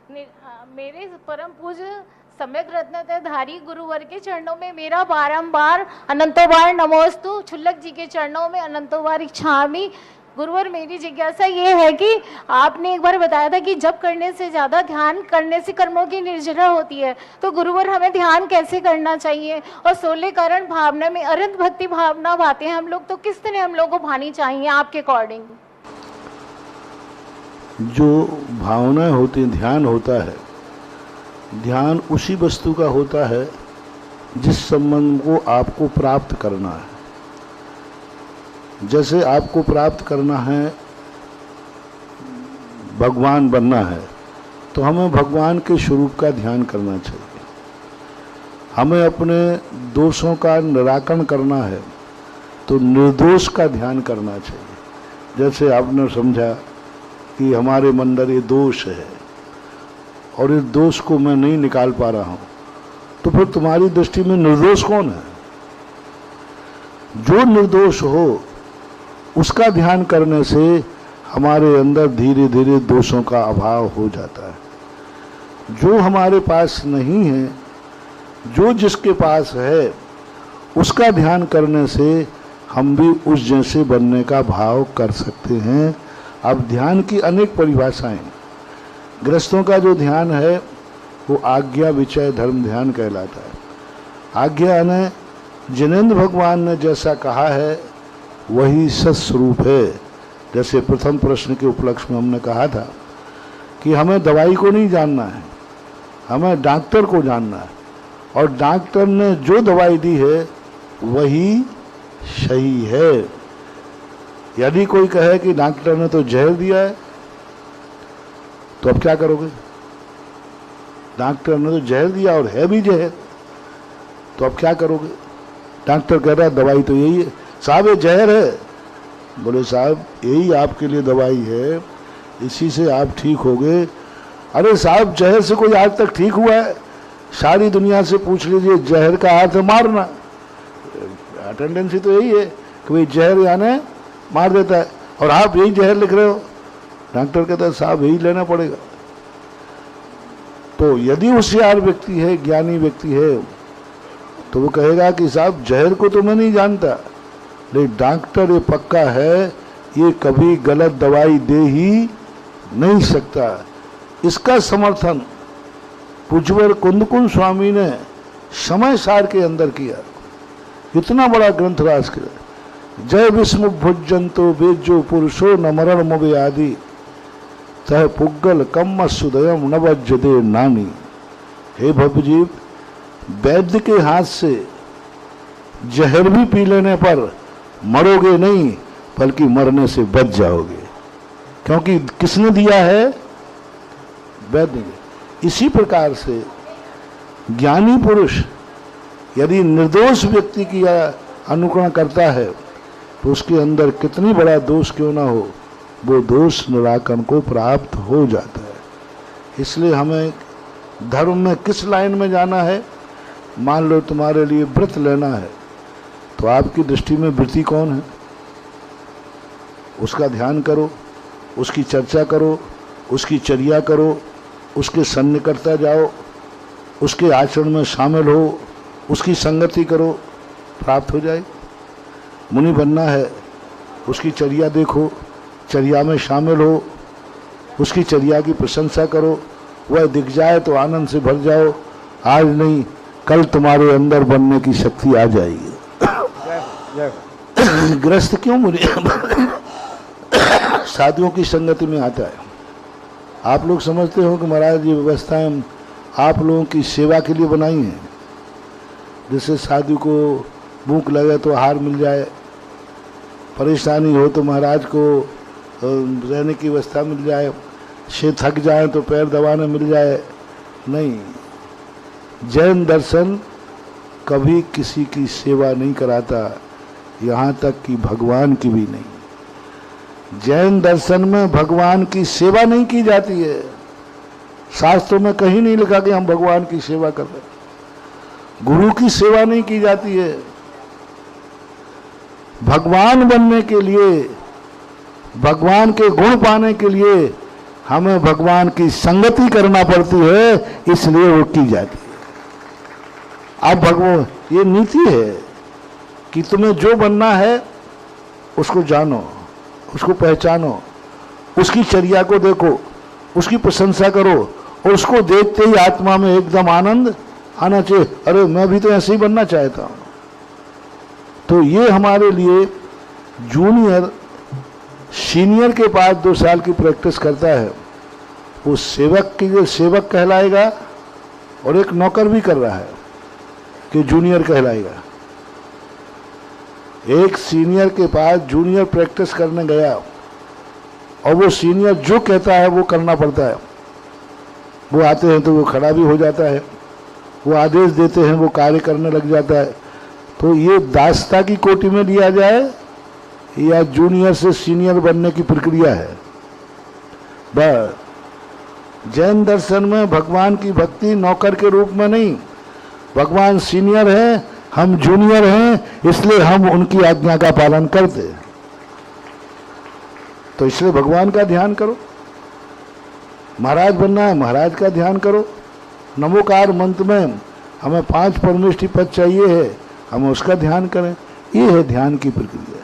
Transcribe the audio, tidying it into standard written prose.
मेरे परम पूज्य सम्यक रत्नधारी गुरुवर के चरणों में मेरा बारंबार अनंतोबार नमोस्तु, छुल्लक जी के चरणों में अनंतोबार इच्छामि। गुरुवर, मेरी जिज्ञासा ये है कि आपने एक बार बताया था कि जब करने से ज़्यादा ध्यान करने से कर्मों की निर्जरा होती है, तो गुरुवर हमें ध्यान कैसे करना चाहिए? और 16 कारण भावना में अरंत भक्ति भावना भाते हैं हम लोग, तो किस तरह हम लोग को भानी चाहिए आपके अकॉर्डिंग? जो भावनाएं होती हैं, ध्यान होता है, ध्यान उसी वस्तु का होता है जिस संबंध को आपको प्राप्त करना है। जैसे आपको प्राप्त करना है, भगवान बनना है, तो हमें भगवान के स्वरूप का ध्यान करना चाहिए। हमें अपने दोषों का निराकरण करना है तो निर्दोष का ध्यान करना चाहिए। जैसे आपने समझा कि हमारे अंदर ये दोष है और इस दोष को मैं नहीं निकाल पा रहा हूं, तो फिर तुम्हारी दृष्टि में निर्दोष कौन है? जो निर्दोष हो उसका ध्यान करने से हमारे अंदर धीरे धीरे दोषों का अभाव हो जाता है। जो हमारे पास नहीं है, जो जिसके पास है, उसका ध्यान करने से हम भी उस जैसे बनने का भाव कर सकते हैं। अब ध्यान की अनेक परिभाषाएं। गृहस्थों का जो ध्यान है वो आज्ञा विचय धर्म ध्यान कहलाता है। आज्ञा ने जिनेंद्र भगवान ने जैसा कहा है वही सत्स्वरूप है। जैसे प्रथम प्रश्न के उपलक्ष्य में हमने कहा था कि हमें दवाई को नहीं जानना है, हमें डॉक्टर को जानना है, और डॉक्टर ने जो दवाई दी है वही सही है। यदि कोई कहे कि डॉक्टर ने तो जहर दिया है, तो अब क्या करोगे? डॉक्टर ने तो जहर दिया और है भी जहर, तो अब क्या करोगे? डॉक्टर कह रहा है दवाई तो यही है। साहब ये जहर है। बोले साहब यही आपके लिए दवाई है, इसी से आप ठीक होगे। अरे साहब जहर से कोई आज तक ठीक हुआ है? सारी दुनिया से पूछ लीजिए, जहर का अर्थ मारना। टेंडेंसी तो यही है कि भाई जहर यानी मार देता है, और आप यही जहर लिख रहे हो। डॉक्टर कहता है साहब यही लेना पड़ेगा। तो यदि होशियार व्यक्ति है, ज्ञानी व्यक्ति है, तो वो कहेगा कि साहब जहर को तो मैं नहीं जानता, लेकिन डॉक्टर ये पक्का है ये कभी गलत दवाई दे ही नहीं सकता। इसका समर्थन पूज्यवर कुंदकुंज स्वामी ने समय सार के अंदर किया। इतना बड़ा ग्रंथ राज किया। जय विष्णु भुजंतो वेज्यो पुरुषो न मरण मुवे आदि तह पुग्गल कम्म सुदयम न वज्जदे नानी। हे भवजीव, वैद्य के हाथ से जहर भी पी लेने पर मरोगे नहीं, बल्कि मरने से बच जाओगे, क्योंकि किसने दिया है? वैद्य ने। इसी प्रकार से ज्ञानी पुरुष यदि निर्दोष व्यक्ति की अनुकरण करता है तो उसके अंदर कितनी बड़ा दोष क्यों ना हो, वो दोष निराकरण को प्राप्त हो जाता है। इसलिए हमें धर्म में किस लाइन में जाना है? मान लो तुम्हारे लिए व्रत लेना है, तो आपकी दृष्टि में व्रती कौन है? उसका ध्यान करो, उसकी चर्चा करो, उसकी चर्या करो, उसके सन्निकटता जाओ, उसके आचरण में शामिल हो, उसकी संगति करो, प्राप्त हो जाए। मुनि बनना है, उसकी चर्या देखो, चर्या में शामिल हो, उसकी चर्या की प्रशंसा करो, वह दिख जाए तो आनंद से भर जाओ। आज नहीं कल तुम्हारे अंदर बनने की शक्ति आ जाएगी। ग्रस्त क्यों मुनि साधुओं की संगति में आता है? आप लोग समझते हो कि महाराज ये व्यवस्थाएं आप लोगों की सेवा के लिए बनाई हैं। जैसे साधु को भूख लगे तो आहार मिल जाए, परेशानी हो तो महाराज को रहने की व्यवस्था मिल जाए, से थक जाए तो पैर दबाने मिल जाए। नहीं, जैन दर्शन कभी किसी की सेवा नहीं कराता, यहाँ तक कि भगवान की भी नहीं। जैन दर्शन में भगवान की सेवा नहीं की जाती है। शास्त्रों में कहीं नहीं लिखा कि हम भगवान की सेवा कर रहे हैं। गुरु की सेवा नहीं की जाती है। भगवान बनने के लिए, भगवान के गुण पाने के लिए हमें भगवान की संगति करना पड़ती है, इसलिए वो की जाती है। अब भगवान, ये नीति है कि तुम्हें जो बनना है उसको जानो, उसको पहचानो, उसकी चर्या को देखो, उसकी प्रशंसा करो, और उसको देखते ही आत्मा में एकदम आनंद आना चाहिए। अरे मैं भी तो ऐसे ही बनना चाहता हूं। तो ये हमारे लिए जूनियर सीनियर के पास 2 साल की प्रैक्टिस करता है, वो सेवक कहलाएगा, और एक नौकर भी कर रहा है कि जूनियर कहलाएगा। एक सीनियर के पास जूनियर प्रैक्टिस करने गया, और वो सीनियर जो कहता है वो करना पड़ता है। वो आते हैं तो वो खड़ा भी हो जाता है, वो आदेश देते हैं वो कार्य करने लग जाता है। तो ये दासता की कोटि में लिया जाए या जूनियर से सीनियर बनने की प्रक्रिया है। बस जैन दर्शन में भगवान की भक्ति नौकर के रूप में नहीं, भगवान सीनियर हैं, हम जूनियर हैं, इसलिए हम उनकी आज्ञा का पालन करते हैं। तो इसलिए भगवान का ध्यान करो। महाराज बनना है, महाराज का ध्यान करो। नमोकार मंत्र में हमें 5 परमेष्ठी पद चाहिए है, हम उसका ध्यान करें। ये है ध्यान की प्रक्रिया।